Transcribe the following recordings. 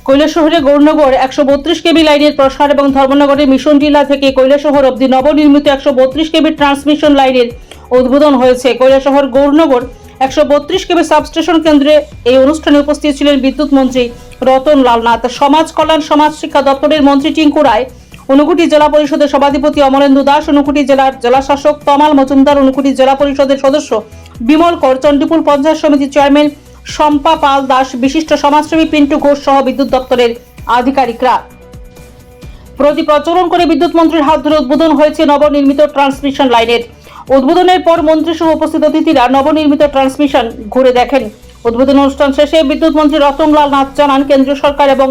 কৈলাসহরে গৌরনগর 132 কেবি লাইনের প্রসার এবং ধর্মনগরের মিশন টিলা থেকে কৈলাসহর অবধি নবনির্মিত 132 কেবি ট্রান্সমিশন লাইনের উদ্বোধন হয়েছে। কৈলাসহর গৌরনগর 132 কেবি সাবস্টেশন কেন্দ্রে এই অনুষ্ঠানে উপস্থিত ছিলেন বিদ্যুৎ মন্ত্রী রতন লাল নাথ, সমাজ কল্যাণ সমাজ শিক্ষা দপ্তরের মন্ত্রী টিঙ্কু রায়, ঊনকোটি জেলা পরিষদের সভাধিপতি অমরেন্দু দাস, ঊনকোটি জেলার জেলাশাসক তমাল মজুমদার, ঊনকোটি জেলা পরিষদের সদস্য বিমল কর, চণ্ডীপুর পঞ্চায়েত সমিতির চেয়ারম্যান শম্পা পাল দাস, বিশিষ্ট সমাজসেবী পিন্টু ঘোষ সহ বিদ্যুৎ দপ্তরের আধিকারিকরা। প্রদীপ প্রজ্বলন করে বিদ্যুৎ মন্ত্রীর হাত ধরে উদ্বোধন হয়েছে নবনির্মিত ট্রান্সমিশন লাইনের। উদ্বোধনের পর মন্ত্রী সহ উপস্থিত অতিথিরা নবনির্মিত ট্রান্সমিশন ঘুরে দেখেন। উদ্বোধন অনুষ্ঠান শেষে বিদ্যুৎ মন্ত্রী রতন লাল নাথ জানান, কেন্দ্রীয় সরকার এবং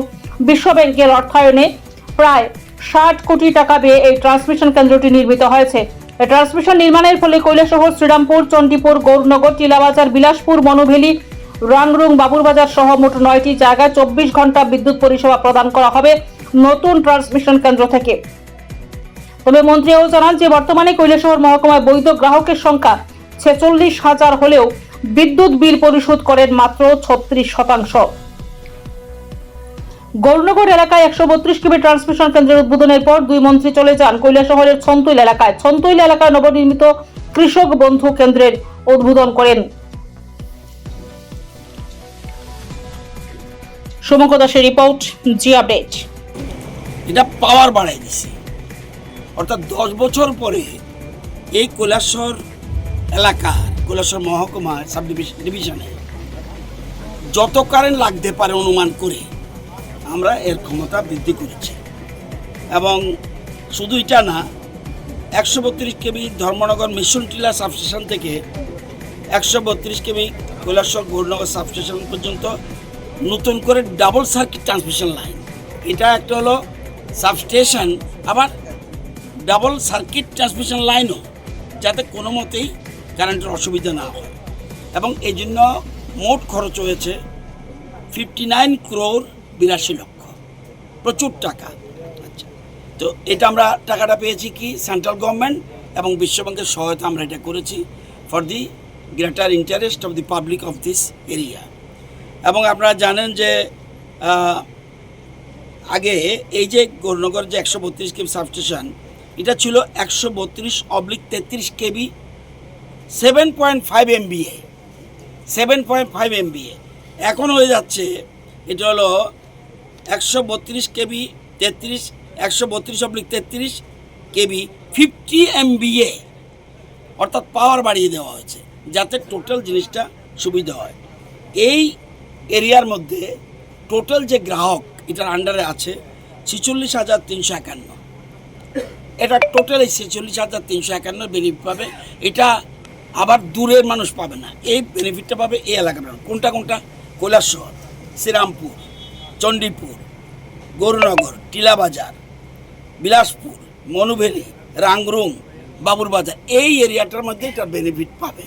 বিশ্ব ব্যাংকের অর্থায়নে প্রায় 60 কোটি টাকা ব্যয়ে এই ট্রান্সমিশন কেন্দ্রটি নির্মিত হয়েছে। এই ট্রান্সমিশন নির্মাণের ফলে কৈলাসহর, শ্রীরামপুর, চণ্ডীপুর, গৌরনগর, টিলাবাজার, বিলাসপুর, মনুভেলি, রাংরুং, বাবুরবাজার সহ মোট 9টি জায়গায় 24 ঘন্টা বিদ্যুৎ পরিষেবা প্রদান করা হবে নতুন ট্রান্সমিশন কেন্দ্র থেকে। তবে মন্ত্রীও জানান যে বর্তমানে কৈলাসহর মহকুমায় বৈধ গ্রাহকের সংখ্যা 46,000 হলেও বিদ্যুৎ বিল পরিশোধ করেন মাত্র 36%। গৌরনগর এলাকায় 132 কেবি ট্রান্সমিশন কেন্দ্রের উদ্বোধনের পর দুই মন্ত্রী চলে যান কৈলাসহরের ছন্তৈল এলাকায়। ছন্তৈল এলাকায় নবনির্মিত কৃষক বন্ধু কেন্দ্রের উদ্বোধন করেন। সমগ্র দাসের রিপোর্ট, জি আপডেট। এটা পাওয়ার বাড়াই দিছে, অর্থাৎ 10 বছর পরে এই কৈলাসহর এলাকার কৈলাসহর মহকুমা সাব ডিভিশনে যত কারেন্ট লাগতে পারে অনুমান করে আমরা এর ক্ষমতা বৃদ্ধি করেছি। এবং শুধু এটা না, 132 কেবি ধর্মনগর মিশন টিলা সাবস্টেশন থেকে 132 কেবি কৈলাসহর গৌরনগর সাবস্টেশন পর্যন্ত নতুন করে ডাবল সার্কিট ট্রান্সমিশন লাইন, এটা একটা হলো সাবস্টেশন, আবার ডাবল সার্কিট ট্রান্সমিশন লাইনও, যাতে কোনো মতেই কারেন্টের অসুবিধা না হয়। এবং এই জন্য মোট খরচ হয়েছে 59 crore 82 লক্ষ, প্রচুর টাকা। আচ্ছা, তো এটা আমরা টাকাটা পেয়েছি কি সেন্ট্রাল গভর্নমেন্ট এবং বিশ্বব্যাংকের সহায়তা আমরা এটা করেছি for the greater interest of the public of this area. এবং আপনারা জানেন যে আগে এই যে গৌরনগর যে 132 কেবি সাবস্টেশন, এটা ছিল 132/33 কেবি 7.5 MVA 7.5 MVA। এখন হয়ে যাচ্ছে এটা হলো 132 কেবি 132/33 কেবি 50 MVA, অর্থাৎ পাওয়ার বাড়িয়ে দেওয়া হয়েছে যাতে টোটাল জিনিসটা সুবিধা হয়। এই এরিয়ার মধ্যে টোটাল যে গ্রাহক এটার আন্ডারে আছে 46,351। এটা টোটাল এই 46,351 বেনিফিট পাবে। এটা আবার দূরের মানুষ পাবে না, এই বেনিফিটটা পাবে এই এলাকার মানুষ। কোনটা কোনটা? কৈলাসহর, শ্রীরামপুর, চণ্ডীপুর, গৌরনগর, টিলাবাজার, বিলাসপুর, মনুভেলি, রাংরুং, বাবুরবাজার, এই এরিয়াটার মধ্যে এটার বেনিফিট পাবে।